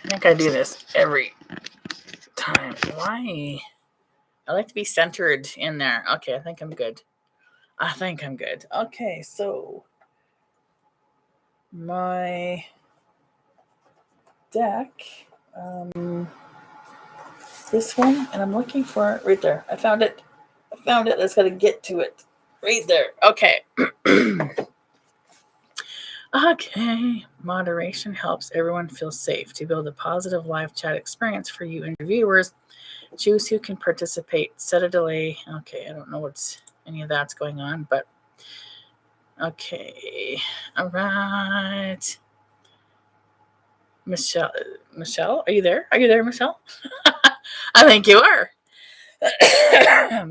I think I do this every time. Why? I like to be centered in there. Okay, I think I'm good. Okay, so my deck, this one, and I'm looking for it right there. I found it. Let's gotta get to it. Right there. Okay. Okay. Moderation helps everyone feel safe. To build a positive live chat experience for you and your viewers, choose who can participate. Set a delay. Okay, I don't know what's any of that's going on, but okay. All right. Michelle, are you there? Are you there, Michelle? I think you are.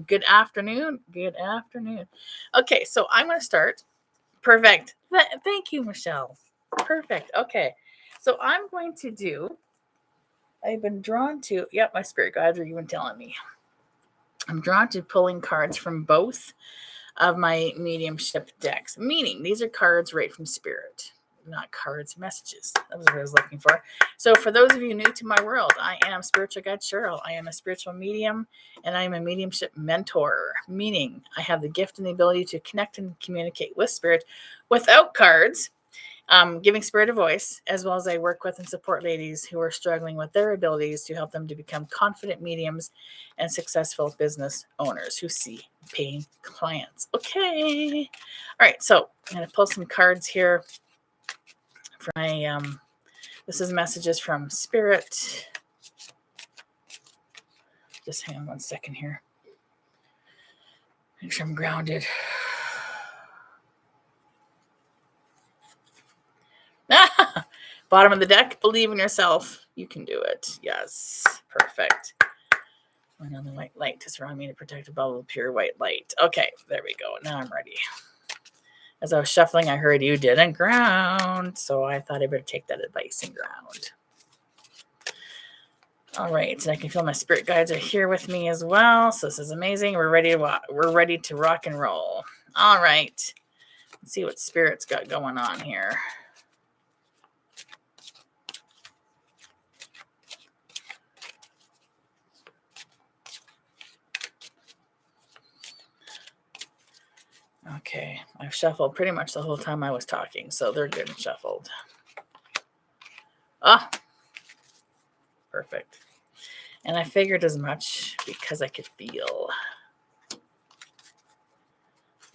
Good afternoon. Good afternoon. Okay, so I'm going to start. Perfect. Thank you, Michelle. Perfect. Okay, so I'm going to do. I've been drawn to. Yep, my spirit guides are even telling me. I'm drawn to pulling cards from both of my mediumship decks, meaning these are cards right from spirit, not cards, messages. That was what I was looking for. So for those of you new to my world, I am spiritual guide Cheryl. I am a spiritual medium, and I am a mediumship mentor, meaning I have the gift and the ability to connect and communicate with spirit without cards, giving spirit a voice, as well as I work with and support ladies who are struggling with their abilities to help them to become confident mediums and successful business owners who see paying clients. Okay. All right. So I'm going to pull some cards here for my, this is messages from spirit. Just hang on one second here. Make sure I'm grounded. Bottom of the deck, believe in yourself. You can do it. Yes. Perfect. Another white light to surround me to protect a bubble of pure white light. Okay, there we go. Now I'm ready. As I was shuffling, I heard you didn't ground, so I thought I better take that advice and ground. All right, and I can feel my spirit guides are here with me as well. So this is amazing. We're ready to rock and roll. All right, let's see what spirit's got going on here. Okay, I've shuffled pretty much the whole time I was talking, so they're good and shuffled. Ah, perfect. And I figured as much because I could feel.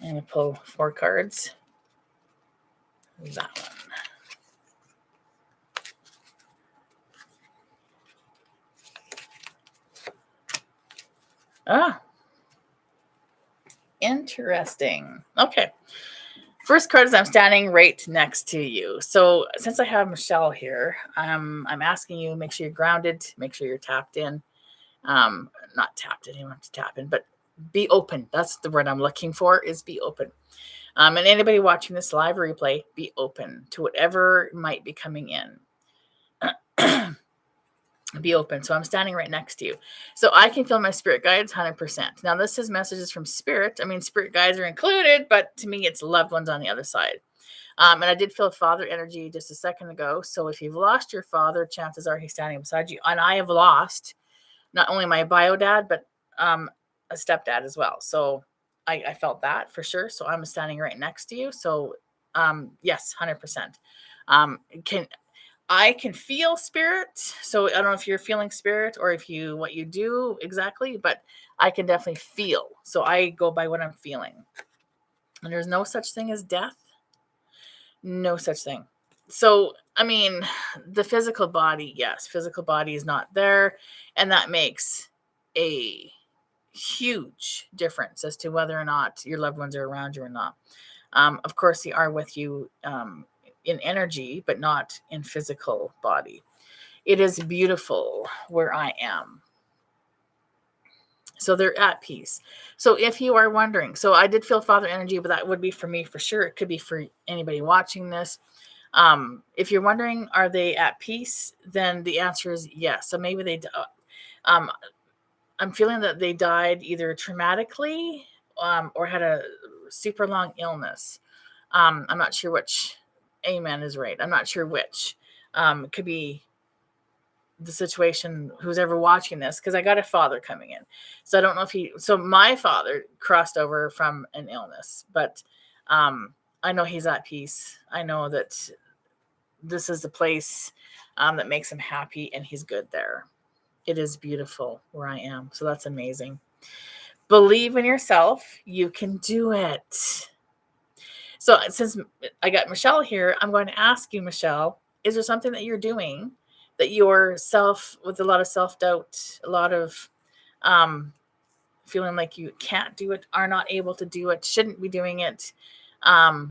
I'm going to pull 4 cards. That one. Ah, interesting. Okay. First card is I'm standing right next to you. So since I have Michelle here, I'm asking you, make sure you're grounded, make sure you're tapped in. Not tapped in, you don't have to tap in, but be open. That's the word I'm looking for, is be open. And anybody watching this live replay, be open to whatever might be coming in. Be open. So I'm standing right next to you. So I can feel my spirit guides 100%. Now, this is messages from spirit. I mean, spirit guides are included, but to me, it's loved ones on the other side. And I did feel father energy just a second ago. So if you've lost your father, chances are he's standing beside you. And I have lost not only my bio dad, but a stepdad as well. So I felt that for sure. So I'm standing right next to you. So yes, 100%. I can feel spirit. So I don't know if you're feeling spirit or what you do exactly, but I can definitely feel. So I go by what I'm feeling. And there's no such thing as death. No such thing. So, I mean, the physical body, yes, physical body is not there. And that makes a huge difference as to whether or not your loved ones are around you or not. Of course, they are with you in energy, but not in physical body. It is beautiful where I am. So they're at peace. So if you are wondering, so I did feel father energy, but that would be for me for sure. It could be for anybody watching this. If you're wondering, are they at peace? Then the answer is yes. So maybe they, I'm feeling that they died either traumatically or had a super long illness. I'm not sure which. Amen is right. I'm not sure which. It could be the situation, who's ever watching this, because I got a father coming in. So I don't know if so my father crossed over from an illness, but I know he's at peace. I know that this is the place that makes him happy, and he's good there. It is beautiful where I am. So that's amazing. Believe in yourself. You can do it. So since I got Michelle here, I'm going to ask you, Michelle, is there something that you're doing that you're with a lot of self-doubt, a lot of feeling like you can't do it, are not able to do it, shouldn't be doing it?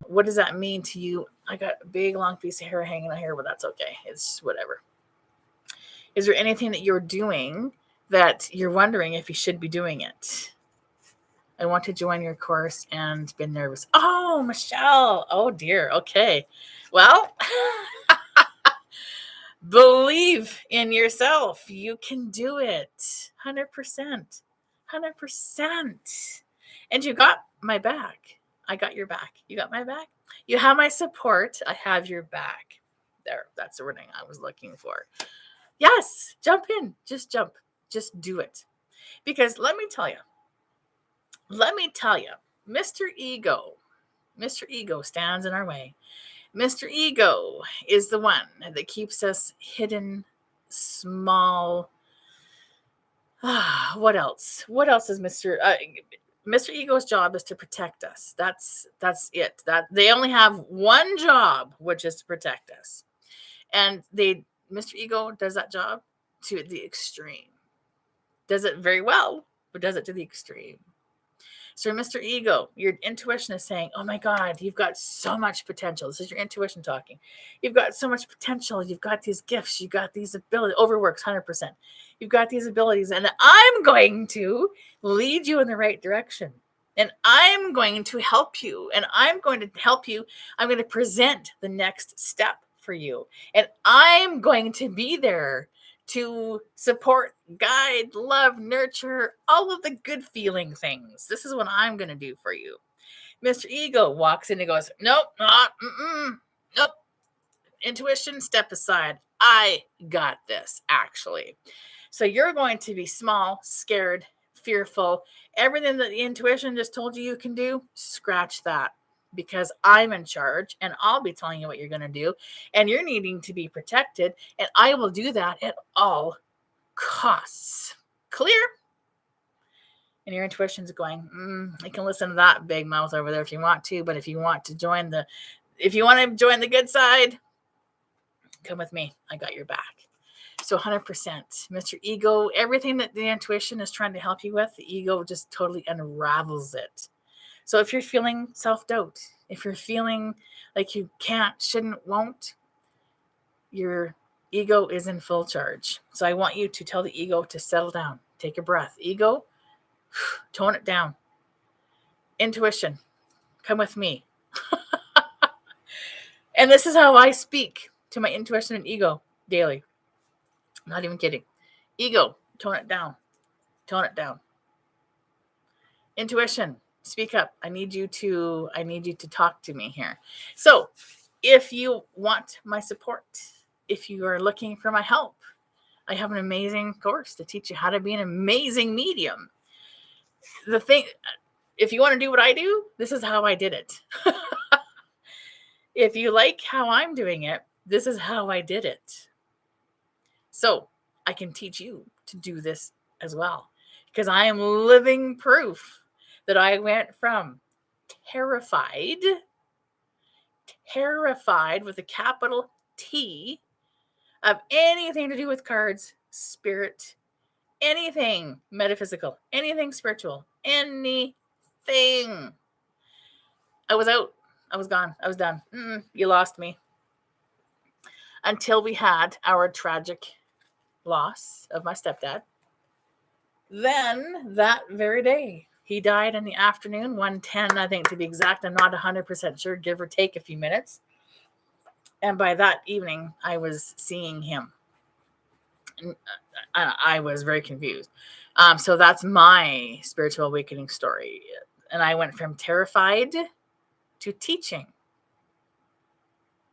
What does that mean to you? I got a big long piece of hair hanging out here, but that's okay. It's whatever. Is there anything that you're doing that you're wondering if you should be doing it? I want to join your course and been nervous. Oh, Michelle. Oh dear. Okay. Well, believe in yourself. You can do it. 100%. 100%. And you got my back. I got your back. You got my back. You have my support. I have your back. There. That's the wording I was looking for. Yes. Jump in. Just jump. Just do it. Because let me tell you, Mr. Ego stands in our way. Mr. Ego is the one that keeps us hidden, small. What else? What else is Mr. Ego's job is to protect us. That's it. That they only have one job, which is to protect us. And Mr. Ego does that job to the extreme. Does it very well, but does it to the extreme. So Mr. Ego, your intuition is saying, oh my God, you've got so much potential. This is your intuition talking. You've got so much potential. You've got these gifts. You've got these abilities. Overworks 100%. You've got these abilities, and I'm going to lead you in the right direction. And I'm going to help you. And I'm going to help you. I'm going to present the next step for you. And I'm going to be there to support, guide, love, nurture, all of the good feeling things. This is what I'm going to do for you. Mr. Ego walks in and goes, nope, nope. Intuition, step aside. I got this, actually. So you're going to be small, scared, fearful. Everything that the intuition just told you can do, scratch that. Because I'm in charge and I'll be telling you what you're going to do, and you're needing to be protected, and I will do that at all costs. Clear? And your intuition's going, you can listen to that big mouth over there if you want to, but if you want to join the good side, come with me. I got your back. So 100%, Mr. Ego, everything that the intuition is trying to help you with, the ego just totally unravels it. So if you're feeling self-doubt, if you're feeling like you can't, shouldn't, won't, your ego is in full charge. So I want you to tell the ego to settle down. Take a breath. Ego, tone it down. Intuition, come with me. And this is how I speak to my intuition and ego daily. Not even kidding. Ego, tone it down. Tone it down. Intuition, speak up. I need you to talk to me here. So if you want my support, if you are looking for my help, I have an amazing course to teach you how to be an amazing medium. The thing, if you want to do what I do, this is how I did it. If you like how I'm doing it, this is how I did it. So I can teach you to do this as well, because I am living proof that I went from terrified with a capital T, of anything to do with cards, spirit, anything metaphysical, anything spiritual, anything. I was out. I was gone. I was done. You lost me. Until we had our tragic loss of my stepdad. Then that very day, he died in the afternoon, 1:10, I think, to be exact. I'm not 100% sure, give or take a few minutes. And by that evening, I was seeing him. And I was very confused. So that's my spiritual awakening story. And I went from terrified to teaching.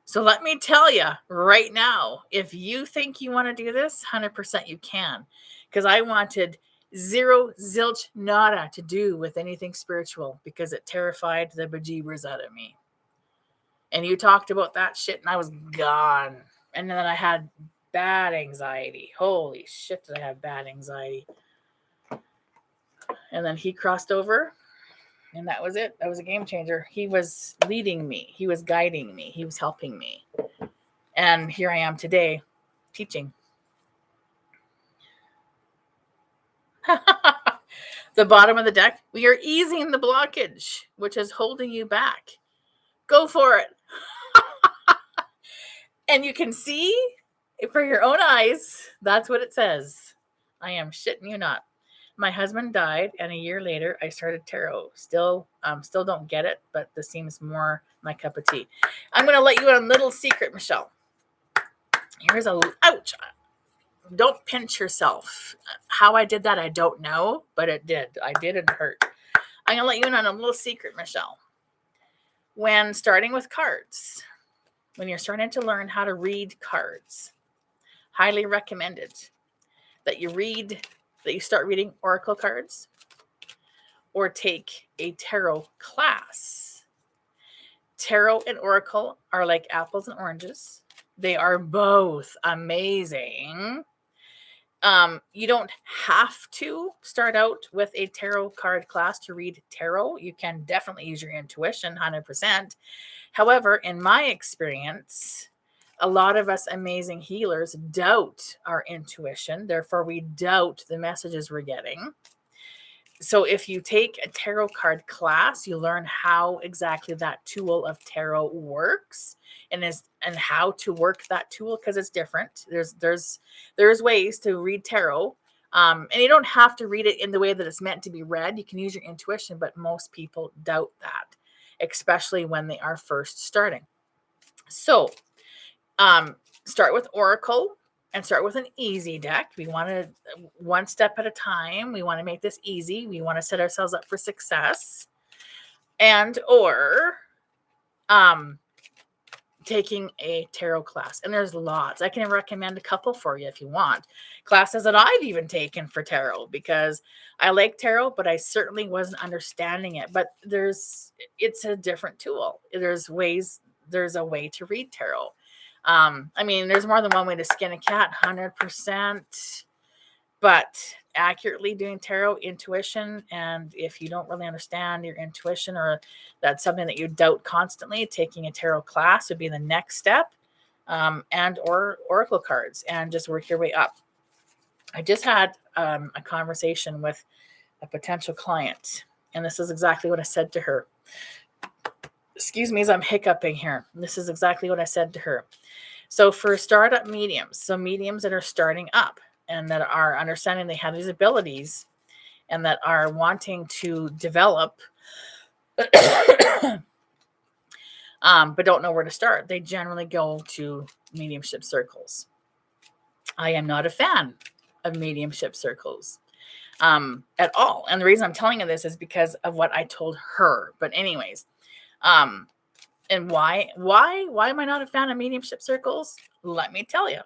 So let me tell you right now, if you think you want to do this, 100% you can. Because I wanted zero, zilch, nada to do with anything spiritual because it terrified the bejeebers out of me. And you talked about that shit and I was gone. And then I had bad anxiety. Holy shit, did I have bad anxiety. And then he crossed over and that was it. That was a game changer. He was leading me. He was guiding me. He was helping me. And here I am today teaching. The bottom of the deck, we are easing the blockage, which is holding you back. Go for it. And you can see for your own eyes, that's what it says. I am shitting you not. My husband died, and a year later, I started tarot. Still don't get it, but this seems more my cup of tea. I'm going to let you in a little secret, Michelle. Here's a ouch. Don't pinch yourself. How I did that, I don't know, but it did. I did, it hurt. I'm going to let you in on a little secret, Michelle. When starting with cards, when you're starting to learn how to read cards, highly recommended that you start reading oracle cards or take a tarot class. Tarot and oracle are like apples and oranges. They are both amazing. You don't have to start out with a tarot card class to read tarot. You can definitely use your intuition 100%. However, in my experience, a lot of us amazing healers doubt our intuition. Therefore, we doubt the messages we're getting. So if you take a tarot card class, you learn how exactly that tool of tarot works and how to work that tool, because it's different. There's ways to read tarot. And you don't have to read it in the way that it's meant to be read. You can use your intuition, but most people doubt that, especially when they are first starting. So start with oracle and start with an easy deck. We want to one step at a time. We want to make this easy. We want to set ourselves up for success. And or taking a tarot class. And there's lots. I can recommend a couple for you if you want. Classes that I've even taken for tarot, because I like tarot, but I certainly wasn't understanding it. But it's a different tool. There's a way to read tarot. I mean, there's more than one way to skin a cat, 100%. But accurately doing tarot, intuition, and if you don't really understand your intuition or that's something that you doubt constantly, taking a tarot class would be the next step, and or oracle cards, and just work your way up. I just had a conversation with a potential client, and this is exactly what I said to her. Excuse me as I'm hiccuping here. This is exactly what I said to her. So for startup mediums, so mediums that are starting up and that are understanding they have these abilities and that are wanting to develop, but don't know where to start, they generally go to mediumship circles. I am not a fan of mediumship circles at all. And the reason I'm telling you this is because of what I told her. But anyways, and why am I not a fan of mediumship circles? Let me tell you.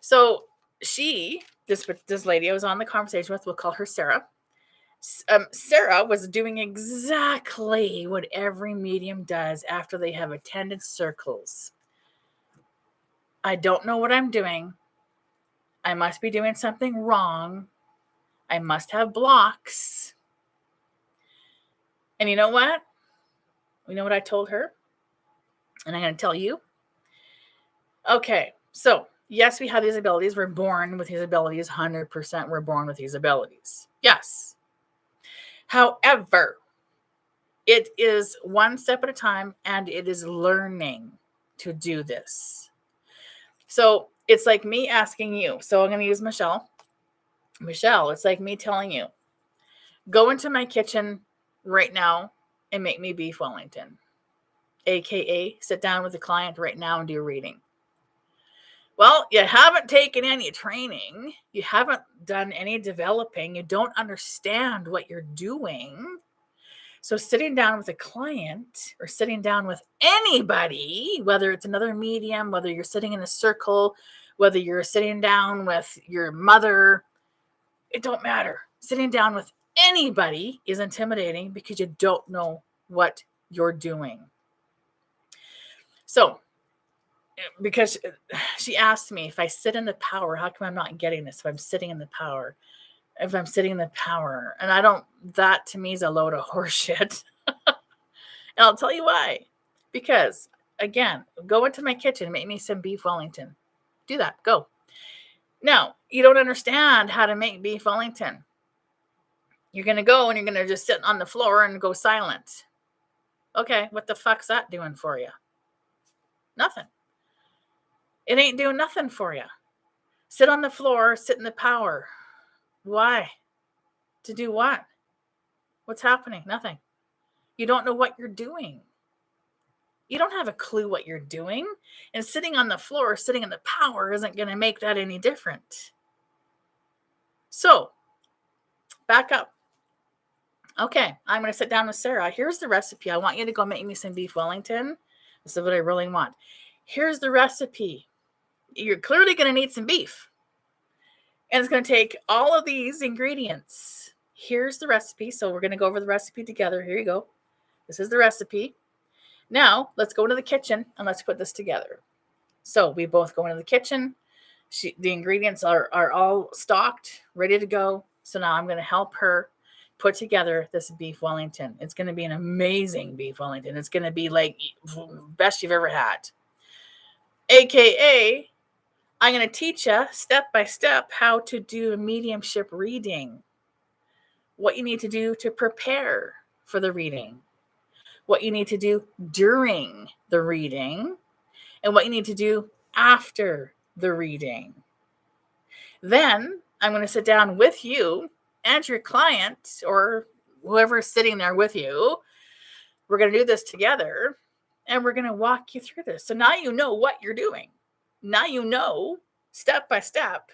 So this lady I was on the conversation with, we'll call her Sarah. Sarah was doing exactly what every medium does after they have attended circles. I don't know what I'm doing. I must be doing something wrong. I must have blocks. And you know what? You know what I told her? And I'm going to tell you. Okay, so yes, we have these abilities. We're born with these abilities. 100% we're born with these abilities. Yes. However, it is one step at a time, and it is learning to do this. So it's like me asking you. So I'm going to use Michelle. Michelle, it's like me telling you, go into my kitchen right now and make me beef Wellington. AKA sit down with a client right now and do a reading. Well, you haven't taken any training. You haven't done any developing. You don't understand what you're doing. So sitting down with a client or sitting down with anybody, whether it's another medium, whether you're sitting in a circle, whether you're sitting down with your mother, it don't matter. Sitting down with anybody is intimidating because you don't know what you're doing. So, because she asked me if I sit in the power, how come I'm not getting this? If I'm sitting in the power, and I don't, that to me is a load of horseshit. And I'll tell you why. Because, again, go into my kitchen, make me some beef Wellington. Do that. Go. Now, you don't understand how to make beef Wellington. You're going to go and you're going to just sit on the floor and go silent. Okay, what the fuck's that doing for you? Nothing. It ain't doing nothing for you. Sit on the floor, sit in the power. Why? To do what? What's happening? Nothing. You don't know what you're doing. You don't have a clue what you're doing. And sitting on the floor, sitting in the power isn't going to make that any different. So, back up. Okay, I'm going to sit down with Sarah. Here's the recipe. I want you to go make me some beef Wellington. This is what I really want. Here's the recipe. You're clearly going to need some beef. And it's going to take all of these ingredients. Here's the recipe. So we're going to go over the recipe together. Here you go. This is the recipe. Now, let's go into the kitchen and let's put this together. So we both go into the kitchen. The ingredients are all stocked, ready to go. So now I'm going to help her put together this beef Wellington. It's going to be an amazing beef Wellington. It's going to be like best you've ever had. AKA, I'm going to teach you step by step how to do a mediumship reading. What you need to do to prepare for the reading. What you need to do during the reading. And what you need to do after the reading. Then I'm going to sit down with you and your client or whoever's sitting there with you. We're going to do this together and we're going to walk you through this. So now you know what you're doing. Now you know step by step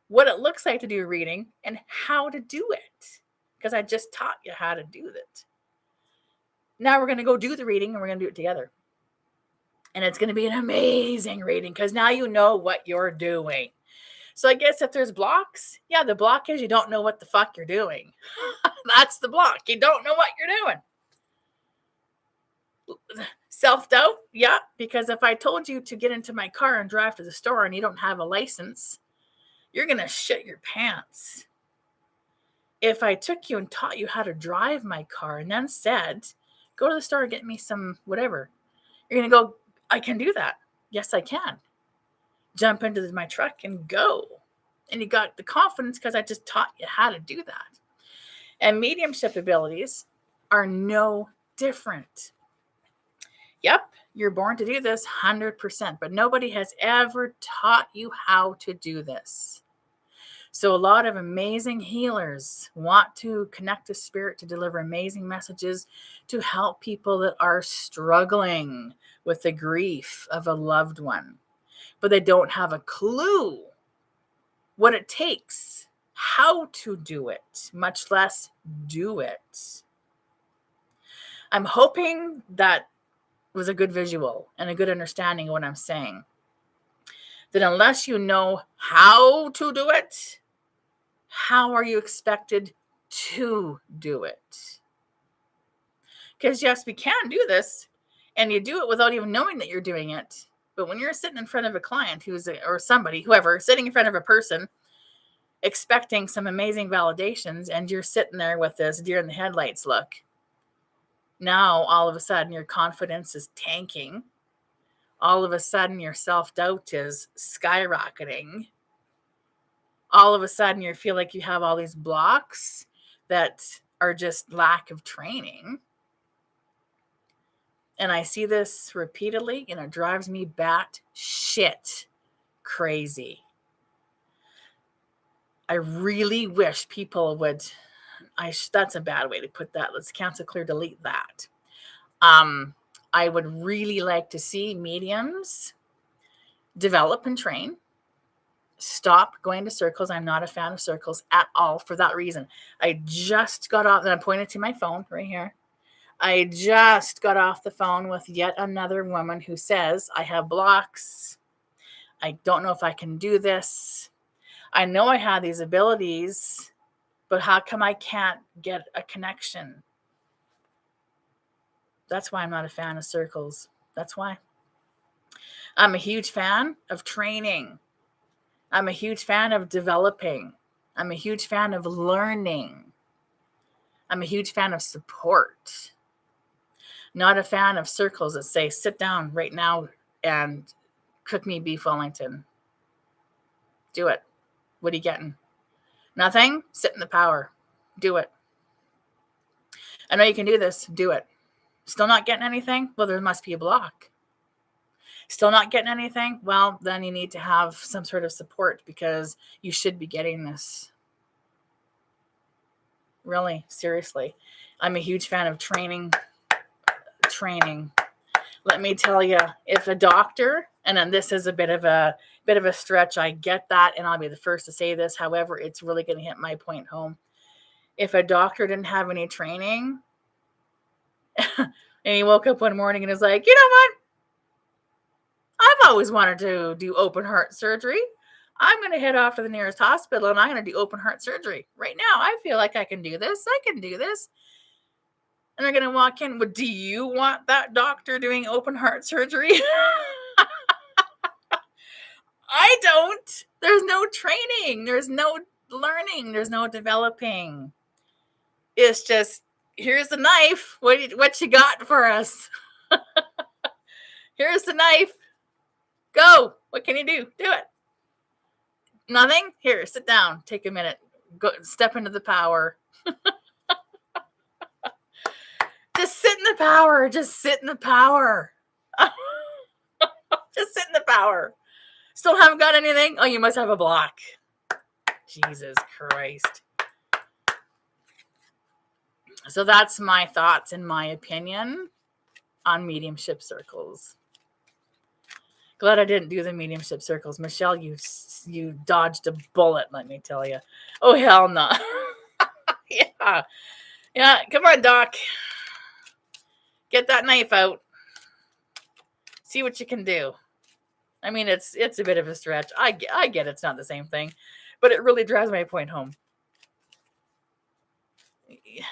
what it looks like to do a reading and how to do it. Because I just taught you how to do it. Now we're going to go do the reading and we're going to do it together. And it's going to be an amazing reading because now you know what you're doing. So I guess if there's blocks, yeah, the block is you don't know what the fuck you're doing. That's the block. You don't know what you're doing. Self-doubt, yeah, because if I told you to get into my car and drive to the store and you don't have a license, you're going to shit your pants. If I took you and taught you how to drive my car and then said, go to the store and get me some whatever, you're going to go, I can do that. Yes, I can. Jump into my truck and go. And you got the confidence because I just taught you how to do that. And mediumship abilities are no different. Yep, you're born to do this 100%, but nobody has ever taught you how to do this. So a lot of amazing healers want to connect to spirit to deliver amazing messages to help people that are struggling with the grief of a loved one, but they don't have a clue what it takes, how to do it, much less do it. I'm hoping that was a good visual and a good understanding of what I'm saying. That unless you know how to do it, how are you expected to do it? Because yes, we can do this, and you do it without even knowing that you're doing it. But when you're sitting in front of a client or somebody, whoever, sitting in front of a person, expecting some amazing validations, and you're sitting there with this deer in the headlights look, now all of a sudden your confidence is tanking. All of a sudden your self-doubt is skyrocketing. All of a sudden you feel like you have all these blocks that are just lack of training. And I see this repeatedly, and it drives me bat shit crazy. I really wish people would, that's a bad way to put that. Let's cancel, clear, delete that. I would really like to see mediums develop and train stop going to circles. I'm not a fan of circles at all for that reason. I just got off, and I'm pointing to my phone right here. I just got off the phone with yet another woman who says, I have blocks. I don't know if I can do this. I know I have these abilities, but how come I can't get a connection? That's why I'm not a fan of circles. That's why. I'm a huge fan of training. I'm a huge fan of developing. I'm a huge fan of learning. I'm a huge fan of support. Not a fan of circles that say, sit down right now and cook me beef Wellington. Do it. What are you getting? Nothing? Sit in the power. Do it. I know you can do this. Do it. Still not getting anything? Well, there must be a block. Still not getting anything? Well, then you need to have some sort of support because you should be getting this. Really, seriously. I'm a huge fan of training. Let me tell you, if a doctor, and then this is a bit of a stretch, I get that, and I'll be the first to say this. However, it's really going to hit my point home. If a doctor didn't have any training, and he woke up one morning and is like, you know what? I've always wanted to do open heart surgery. I'm going to head off to the nearest hospital and I'm going to do open heart surgery. Right now, I feel like I can do this. I can do this. And they're going to walk in. Well, do you want that doctor doing open heart surgery? I don't. There's no training. There's no learning. There's no developing. It's just, here's the knife. What you got for us? Here's the knife. Go. What can you do? Do it. Nothing? Here, sit down. Take a minute. Go step into the power. Just sit in the power. Just sit in the power. Just sit in the power. Still haven't got anything? Oh, you must have a block. Jesus Christ. So that's my thoughts and my opinion on mediumship circles. Glad I didn't do the mediumship circles. Michelle, you dodged a bullet, let me tell you. Oh, hell no. Yeah. Come on, Doc. Get that knife out. See what you can do. I mean, it's a bit of a stretch. I get it's not the same thing, but it really drives my point home.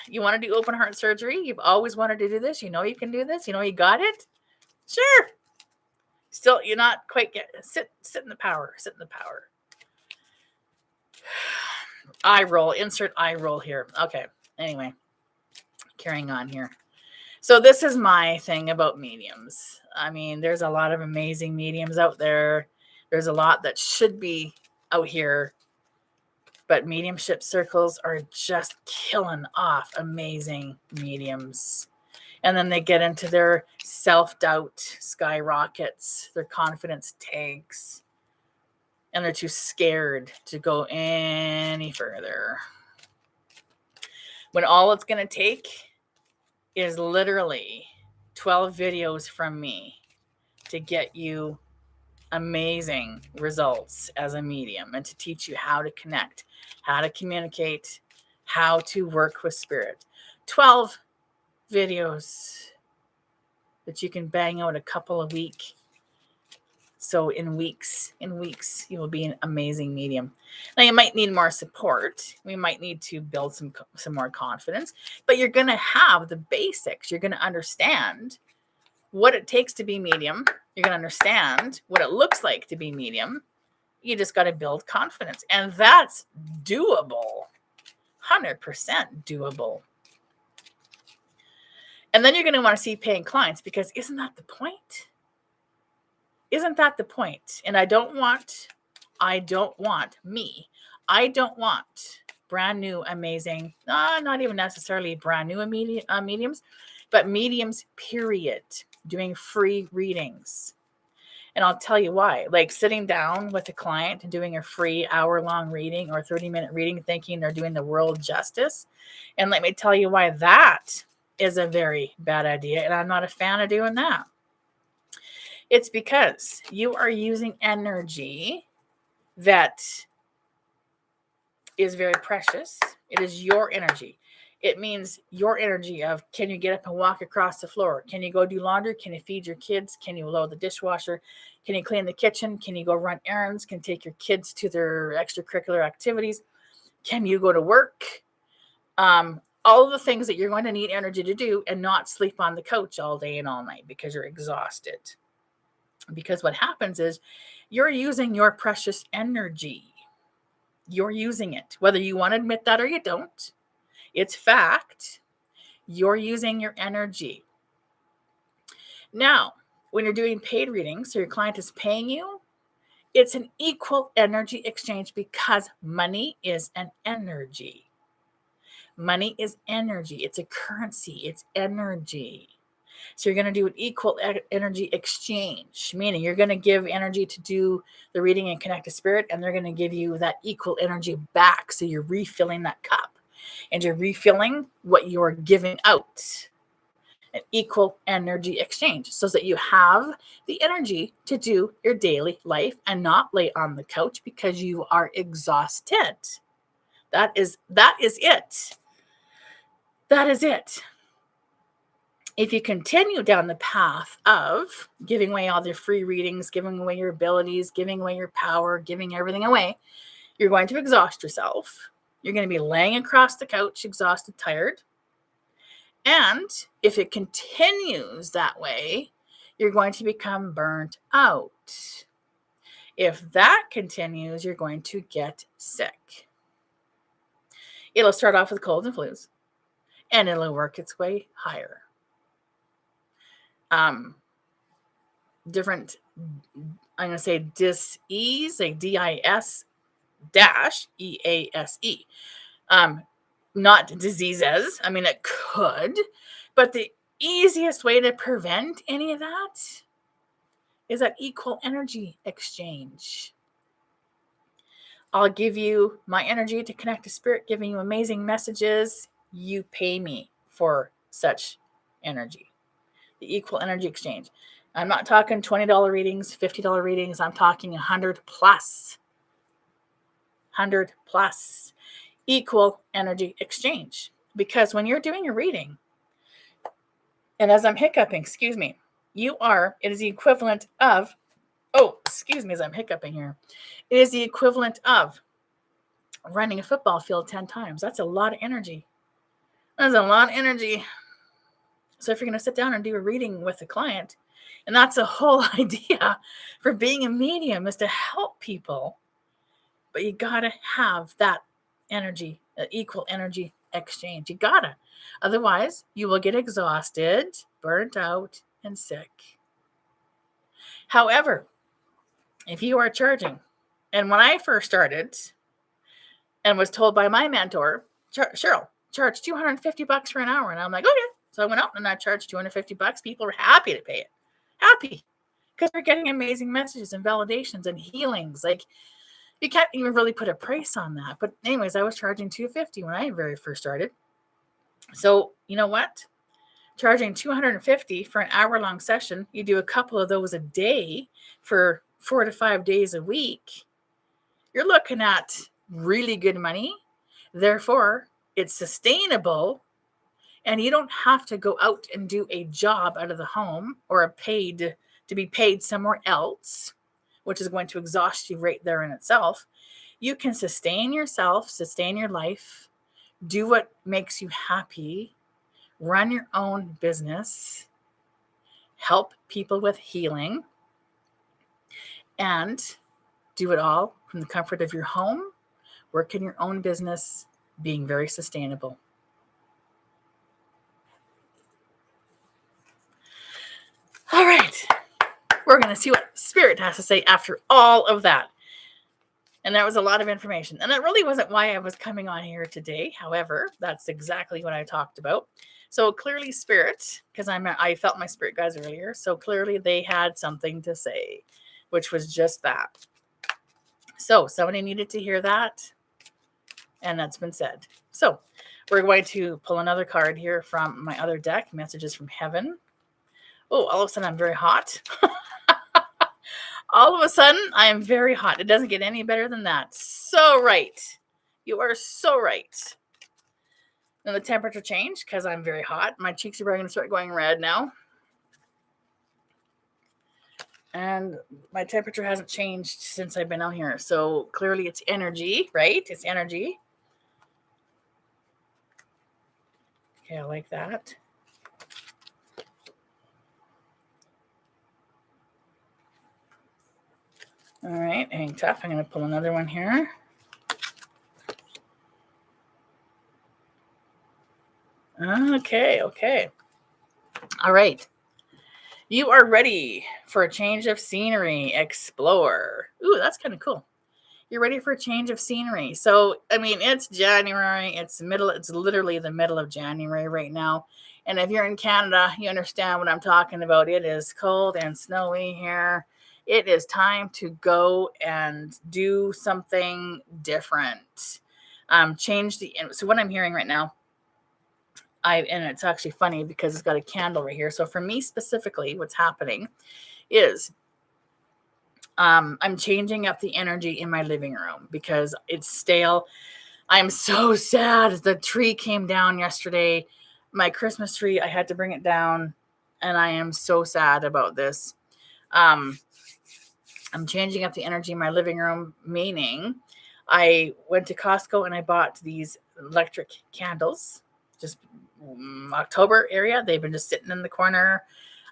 You want to do open heart surgery? You've always wanted to do this. You know you can do this. You know you got it. Sure. Still, you're not quite sit in the power. Sit in the power. Eye roll. Insert eye roll here. Okay. Anyway, carrying on here. So this is my thing about mediums. I mean, there's a lot of amazing mediums out there. There's a lot that should be out here. But mediumship circles are just killing off amazing mediums. And then they get into their self-doubt skyrockets, their confidence tanks, and they're too scared to go any further. When all it's going to take is literally 12 videos from me to get you amazing results as a medium and to teach you how to connect, how to communicate, how to work with spirit. 12 videos that you can bang out a couple a week. So in weeks, you will be an amazing medium. Now you might need more support. We might need to build some more confidence, but you're going to have the basics. You're going to understand what it takes to be medium. You're going to understand what it looks like to be medium. You just got to build confidence, and that's doable. 100% doable. And then you're going to want to see paying clients, because isn't that the point? Isn't that the point? And I don't want brand new, amazing, not even necessarily brand new mediums, but mediums, period, doing free readings. And I'll tell you why. Like sitting down with a client and doing a free hour-long reading or 30-minute reading, thinking they're doing the world justice. And let me tell you why that is a very bad idea. And I'm not a fan of doing that. It's because you are using energy that is very precious. It is your energy. It means your energy of, can you get up and walk across the floor? Can you go do laundry? Can you feed your kids? Can you load the dishwasher? Can you clean the kitchen? Can you go run errands? Can you take your kids to their extracurricular activities? Can you go to work? All of the things that you're going to need energy to do, and not sleep on the couch all day and all night because you're exhausted. Because what happens is you're using your precious energy. You're using it, whether you want to admit that or you don't. It's fact. You're using your energy. Now, when you're doing paid readings, so your client is paying you, it's an equal energy exchange because money is an energy. Money is energy. It's a currency. It's energy. So you're going to do an equal energy exchange, meaning you're going to give energy to do the reading and connect to spirit, and they're going to give you that equal energy back. So you're refilling that cup, and you're refilling what you're giving out. An equal energy exchange, so that you have the energy to do your daily life and not lay on the couch because you are exhausted. That is it. That is it. If you continue down the path of giving away all your free readings, giving away your abilities, giving away your power, giving everything away, you're going to exhaust yourself. You're going to be laying across the couch, exhausted, tired. And if it continues that way, you're going to become burnt out. If that continues, you're going to get sick. It'll start off with colds and flus, and it'll work its way higher. Different, I'm going to say dis-ease, like D-I-S-EASE. Not diseases. I mean, it could, but the easiest way to prevent any of that is that equal energy exchange. I'll give you my energy to connect to spirit, giving you amazing messages. You pay me for such energy. The equal energy exchange. I'm not talking $20 readings, $50 readings. I'm talking 100 plus. 100 plus. Equal energy exchange. Because when you're doing your reading, and as I'm hiccuping, excuse me, it is the equivalent of, excuse me as I'm hiccuping here. It is the equivalent of running a football field 10 times. That's a lot of energy. That's a lot of energy. So if you're going to sit down and do a reading with a client, and that's the whole idea for being a medium, is to help people. But you got to have that energy, equal energy exchange. You got to. Otherwise, you will get exhausted, burnt out, and sick. However, if you are charging, and when I first started and was told by my mentor, Cheryl, charge $250 for an hour. And I'm like, okay. So I went out and I charged $250. People were happy to pay it. Happy. Because we're getting amazing messages and validations and healings. Like, you can't even really put a price on that. But anyways, I was charging $250 when I very first started. So you know what? Charging $250 for an hour-long session, you do a couple of those a day for 4 to 5 days a week, you're looking at really good money. Therefore, it's sustainable, and you don't have to go out and do a job out of the home or to be paid somewhere else, which is going to exhaust you right there in itself. You can sustain yourself, sustain your life, do what makes you happy, run your own business, help people with healing, and do it all from the comfort of your home, work in your own business, being very sustainable. All right. We're going to see what Spirit has to say after all of that. And that was a lot of information. And that really wasn't why I was coming on here today. However, that's exactly what I talked about. So clearly Spirit, because I felt my spirit guides earlier. So clearly they had something to say, which was just that. So somebody needed to hear that. And that's been said. So we're going to pull another card here from my other deck, Messages from Heaven. Oh, all of a sudden I'm very hot. All of a sudden, I am very hot. It doesn't get any better than that. So right. You are so right. And the temperature changed because I'm very hot. My cheeks are going to start going red now. And my temperature hasn't changed since I've been out here. So clearly it's energy, right? It's energy. Okay, I like that. All right, hang tough. I'm going to pull another one here. Okay. All right. You are ready for a change of scenery. Explore. Ooh, that's kind of cool. You're ready for a change of scenery. So, I mean, it's January. It's literally the middle of January right now. And if you're in Canada, you understand what I'm talking about. It is cold and snowy here. It is time to go and do something different. So what I'm hearing right now, and it's actually funny because it's got a candle right here. So for me specifically, what's happening is I'm changing up the energy in my living room because it's stale. I'm so sad. The tree came down yesterday. My Christmas tree, I had to bring it down, and I am so sad about this. I'm changing up the energy in my living room, meaning I went to Costco and I bought these electric candles, just October area. They've been just sitting in the corner.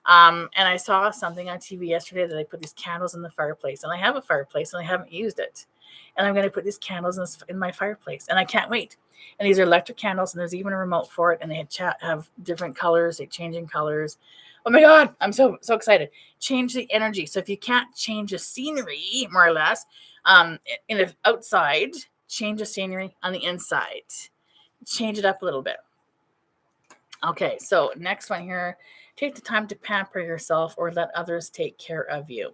And I saw something on TV yesterday that I put these candles in the fireplace, and I have a fireplace and I haven't used it. And I'm going to put these candles in my fireplace, and I can't wait. And these are electric candles, and there's even a remote for it, and they have different colors. They change in colors. Oh my God, I'm so excited. Change the energy. So if you can't change the scenery, more or less, outside, change the scenery on the inside. Change it up a little bit. Okay, so next one here. Take the time to pamper yourself or let others take care of you.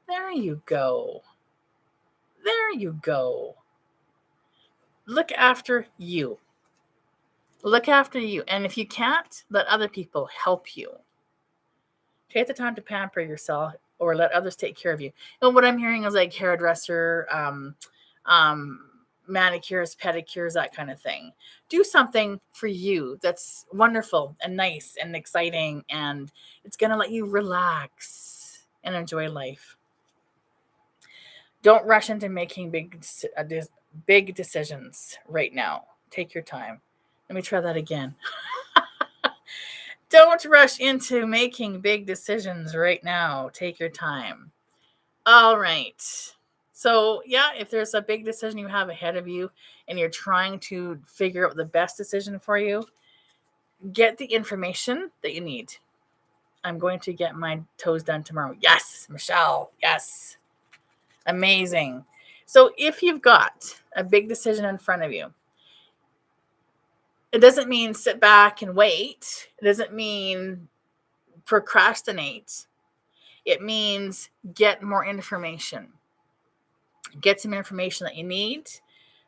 There you go. There you go. Look after you. Look after you. And if you can't, let other people help you. Take the time to pamper yourself or let others take care of you. And what I'm hearing is like hairdresser, manicures, pedicures, that kind of thing. Do something for you that's wonderful and nice and exciting, and it's going to let you relax and enjoy life. Don't rush into making big decisions right now. Take your time. Let me try that again. Don't rush into making big decisions right now. Take your time. All right. So, yeah, if there's a big decision you have ahead of you and you're trying to figure out the best decision for you, get the information that you need. I'm going to get my toes done tomorrow. Yes, Michelle. Yes. Amazing. So, if you've got a big decision in front of you, it doesn't mean sit back and wait. It doesn't mean procrastinate. It means get more information. Get some information that you need.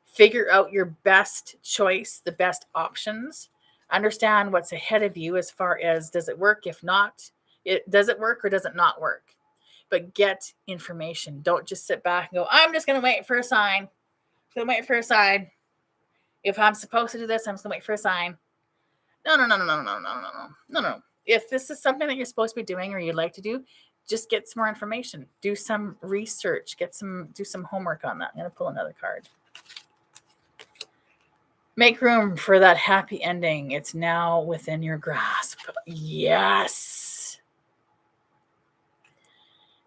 Figure out your best choice, the best options. Understand what's ahead of you as far as does it work? If not, does it work or does it not work? But get information. Don't just sit back and go, I'm just going to wait for a sign. I'm going to wait for a sign. If I'm supposed to do this, I'm just going to wait for a sign. No. If this is something that you're supposed to be doing or you'd like to do, just get some more information. Do some research. Do some homework on that. I'm going to pull another card. Make room for that happy ending. It's now within your grasp. Yes.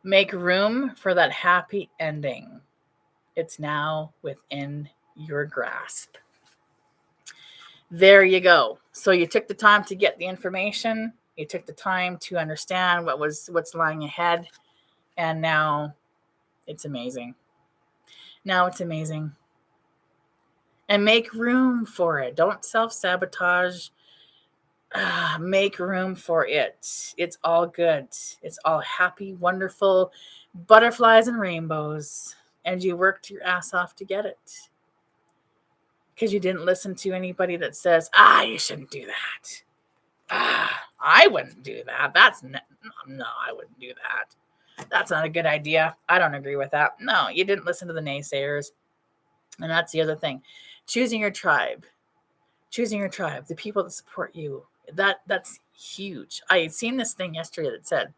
Make room for that happy ending. It's now within your grasp. There you go. So you took the time to get the information. You took the time to understand what's lying ahead. And now it's amazing. Now it's amazing. And make room for it. Don't self-sabotage. Make room for it. It's all good. It's all happy, wonderful butterflies and rainbows. And you worked your ass off to get it. Because you didn't listen to anybody that says, you shouldn't do that. I wouldn't do that. No, I wouldn't do that. That's not a good idea. I don't agree with that. No, you didn't listen to the naysayers. And that's the other thing. Choosing your tribe. Choosing your tribe, the people that support you. That's huge. I had seen this thing yesterday that said,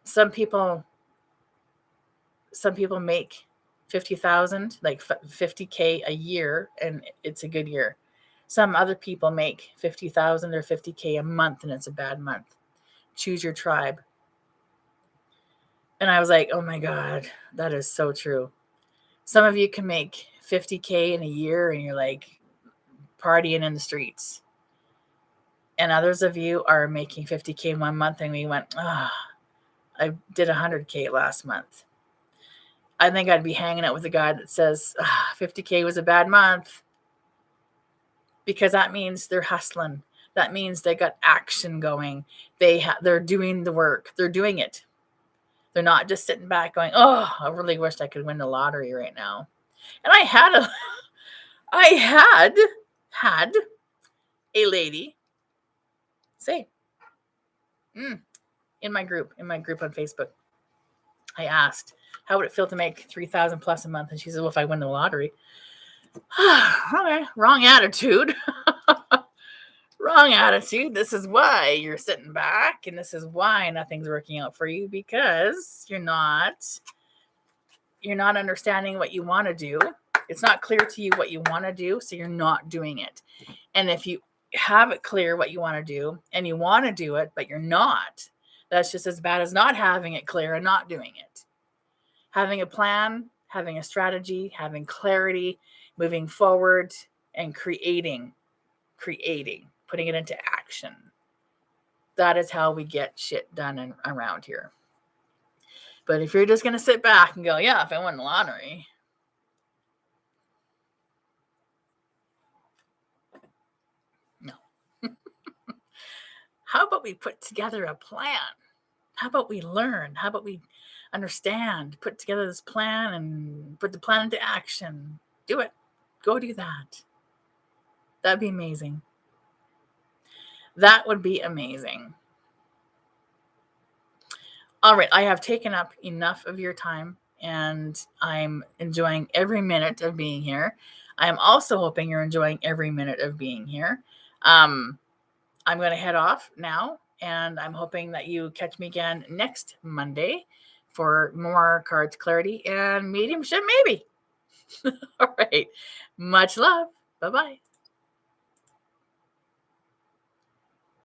some people make 50,000, like 50K a year, and it's a good year. Some other people make 50,000 or 50K a month, and it's a bad month. Choose your tribe. And I was like, oh my God, that is so true. Some of you can make 50K in a year, and you're like partying in the streets. And others of you are making 50K in 1 month, and we went, I did 100K last month. I think I'd be hanging out with a guy that says 50K was a bad month, because that means they're hustling. That means they got action going. They're doing the work. They're doing it. They're not just sitting back going, oh, I really wished I could win the lottery right now. And I had a lady say, in my group on Facebook, I asked, how would it feel to make 3,000 plus a month? And she said, well, if I win the lottery. Okay, wrong attitude. Wrong attitude. This is why you're sitting back, and this is why nothing's working out for you, because you're not understanding what you want to do. It's not clear to you what you want to do, so you're not doing it. And if you have it clear what you want to do, and you want to do it, but you're not, that's just as bad as not having it clear and not doing it. Having a plan, having a strategy, having clarity, moving forward, and creating, putting it into action. That is how we get shit done around here. But if you're just going to sit back and go, yeah, if I won the lottery. No. How about we put together a plan? How about we learn? How about we understand, put together this plan and put the plan into action? Do it. Go do that. That'd be amazing. That would be amazing. All right, I have taken up enough of your time, and I'm enjoying every minute of being here. I'm also hoping you're enjoying every minute of being here. I'm going to head off now, and I'm hoping that you catch me again next Monday for more cards clarity and mediumship, maybe. All right. Much love. Bye-bye.